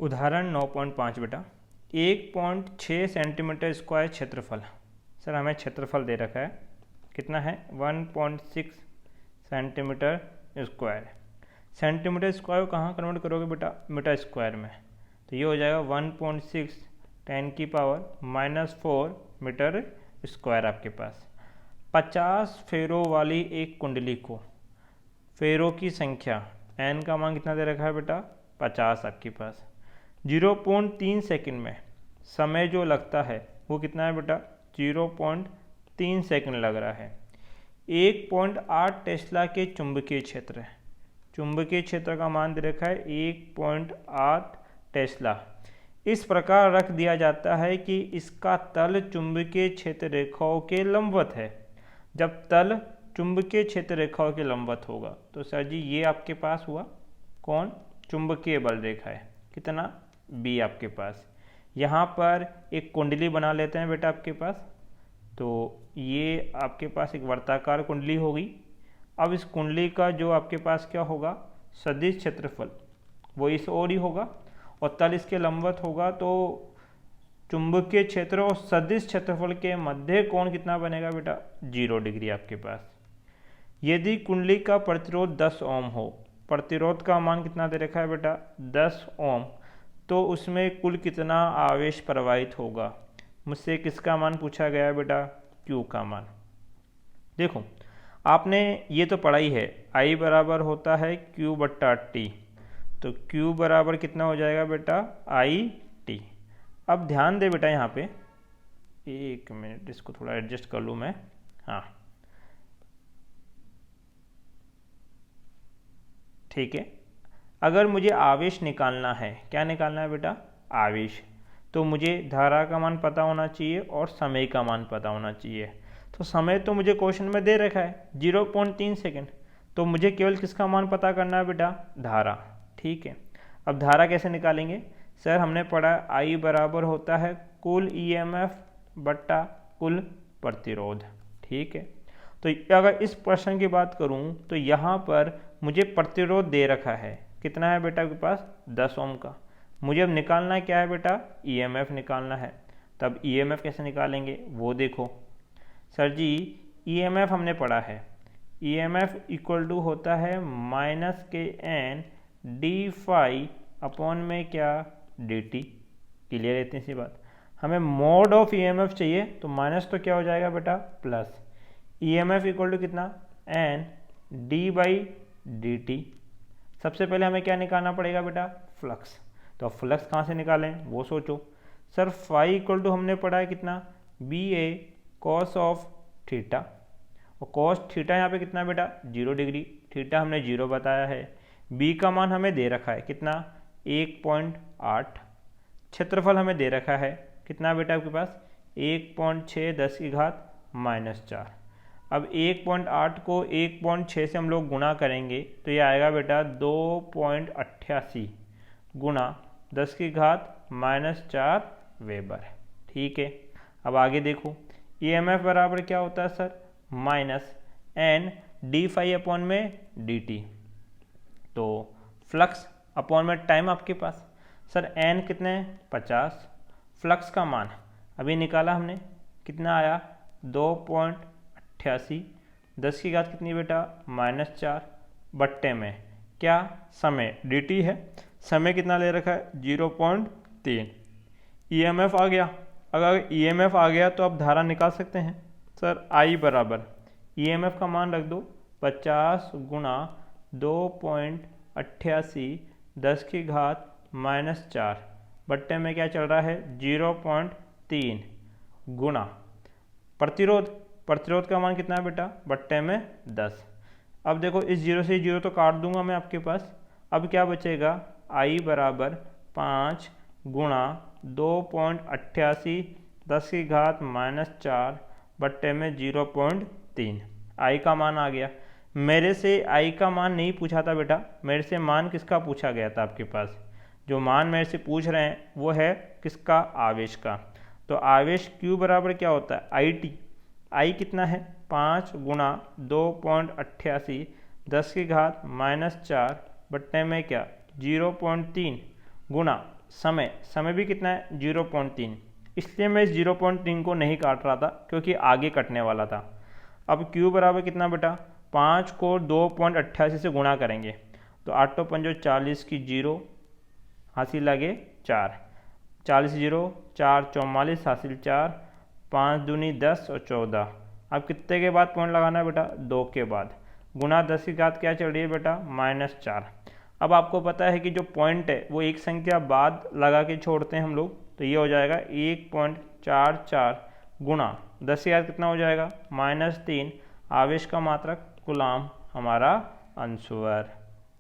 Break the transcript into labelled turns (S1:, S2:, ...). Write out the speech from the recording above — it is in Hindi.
S1: उदाहरण 9.5 बेटा 1.6 सेंटीमीटर स्क्वायर क्षेत्रफल। सर हमें क्षेत्रफल दे रखा है, कितना है 1.6 सेंटीमीटर स्क्वायर। सेंटीमीटर स्क्वायर को कहाँ कन्वर्ट करोगे बेटा, मीटर स्क्वायर में, तो ये हो जाएगा 1.6 10⁻⁻⁴ मीटर स्क्वायर। आपके पास 50 फेरों वाली एक कुंडली को फेरों की संख्या n का मान कितना दे रखा है बेटा 50। आपके पास 0.3 सेकंड में समय जो लगता है वो कितना है बेटा 0.3 सेकंड लग रहा है। 1.8 टेस्ला के चुंबकीय क्षेत्र का मान दे रखा है 1.8 टेस्ला। इस प्रकार रख दिया जाता है कि इसका तल चुंबकीय क्षेत्र रेखाओं के लंबवत है। जब तल चुंबकीय क्षेत्र रेखाओं के लंबवत होगा तो सर जी ये आपके पास हुआ कौन, चुंबकीय बल रेखा है, कितना B आपके पास। यहाँ पर एक कुंडली बना लेते हैं बेटा आपके पास, तो ये आपके पास एक वर्ताकार कुंडली होगी। अब इस कुंडली का जो आपके पास क्या होगा सदिश क्षेत्रफल वो इस ओर ही होगा और तल इसके लंबवत होगा, तो चुंबकीय क्षेत्र और सदिश क्षेत्रफल के मध्य कोण कितना बनेगा बेटा 0 डिग्री आपके पास। यदि कुंडली का प्रतिरोध 10 ओम हो, प्रतिरोध का मान कितना दे रखा है बेटा 10 ओम, तो उसमें कुल कितना आवेश प्रवाहित होगा। मुझसे किसका मान पूछा गया है बेटा, Q का मान। देखो आपने ये तो पढ़ा ही है, I बराबर होता है Q/T, तो Q बराबर कितना हो जाएगा बेटा IT। अब ध्यान दे बेटा यहाँ पे, एक मिनट इसको थोड़ा एडजस्ट कर लूँ मैं, हाँ ठीक है। अगर मुझे आवेश निकालना है, क्या निकालना है बेटा आवेश, तो मुझे धारा का मान पता होना चाहिए और समय का मान पता होना चाहिए। तो समय तो मुझे क्वेश्चन में दे रखा है 0.3 सेकेंड, तो मुझे केवल किसका मान पता करना है बेटा धारा, ठीक है। अब धारा कैसे निकालेंगे, सर हमने पढ़ा I बराबर होता है कुल EMF बट्टा कुल प्रतिरोध, ठीक है। तो अगर इस प्रश्न की बात करूं तो यहाँ पर मुझे प्रतिरोध दे रखा है, कितना है बेटा आपके पास 10 ओम का। मुझे अब निकालना क्या है बेटा EMF निकालना है। तब EMF कैसे निकालेंगे वो देखो। सर जी EMF हमने पढ़ा है, EMF इक्वल टू होता है -kn d∅ में क्या dt। क्लियर है इतनी सी बात। हमें मोड ऑफ EMF चाहिए तो माइनस तो क्या हो जाएगा बेटा प्लस। EMF इक्वल टू कितना n d/dt। सबसे पहले हमें क्या निकालना पड़ेगा बेटा फ्लक्स, तो अब फ्लक्स कहाँ से निकालें वो सोचो। सर फाई इक्वल टू हमने पढ़ा है कितना BA cos ऑफ थीटा, और cos थीटा यहाँ पे कितना बेटा 0 डिग्री, थीटा हमने 0 बताया है। B का मान हमें दे रखा है कितना 1.8, क्षेत्रफल हमें दे रखा है कितना बेटा आपके पास 1.6 10⁻⁴। अब 1.8 को 1.6 से हम लोग गुणा करेंगे तो ये आएगा बेटा 2.88 गुणा 10⁻⁴ वेबर, ठीक है। अब आगे देखो EMF बराबर क्या होता है सर -n d∅ में dt, तो फ्लक्स अपॉन में टाइम आपके पास। सर n कितने 50, फ्लक्स का मान अभी निकाला हमने कितना आया 2.88, 10⁻⁴ कितनी बेटा -4 बट्टे में क्या समय dt है, समय कितना ले रखा है 0.3। EMF आ गया, अगर EMF आ गया तो आप धारा निकाल सकते हैं। सर I बराबर EMF का मान रख दो 50 गुणा 2.88 10⁻⁻⁴ बट्टे में क्या चल रहा है 0.3 गुणा प्रतिरोध का मान कितना है बेटा बट्टे में 10। अब देखो इस 0 से 0 तो काट दूंगा मैं आपके पास। अब क्या बचेगा I बराबर 5 गुणा 2.88 10⁻⁻⁴ बट्टे में 0.3। I का मान आ गया। मेरे से I का मान नहीं पूछा था बेटा, मेरे से मान किसका पूछा गया था आपके पास, जो मान मेरे से पूछ रहे हैं वो है किसका आवेश का। तो आवेश Q बराबर क्या होता है IT, I कितना है 5 गुणा 2.88 10⁻⁻⁴ बट्टे में क्या 0.3 गुणा समय, समय भी कितना है 0.3, इसलिए मैं इस 0.3 को नहीं काट रहा था क्योंकि आगे कटने वाला था। अब Q बराबर कितना बेटा, 5 को 2.88 से गुणा करेंगे तो 8 पंजो 40 की 0 हासिल लगे 4, 40 0 4 44 हासिल 4, 5 दूनी 10 और 14। अब कितने के बाद पॉइंट लगाना है बेटा, 2 के बाद, गुना 10 की घात क्या चल रही है बेटा, -4। अब आपको पता है कि जो पॉइंट है वो एक संख्या बाद लगा के छोड़ते हैं हम लोग, तो ये हो जाएगा 1.44 गुणा 10 की घात कितना हो जाएगा, -3। आवेश का मात्रक कूलाम हमारा आंसर।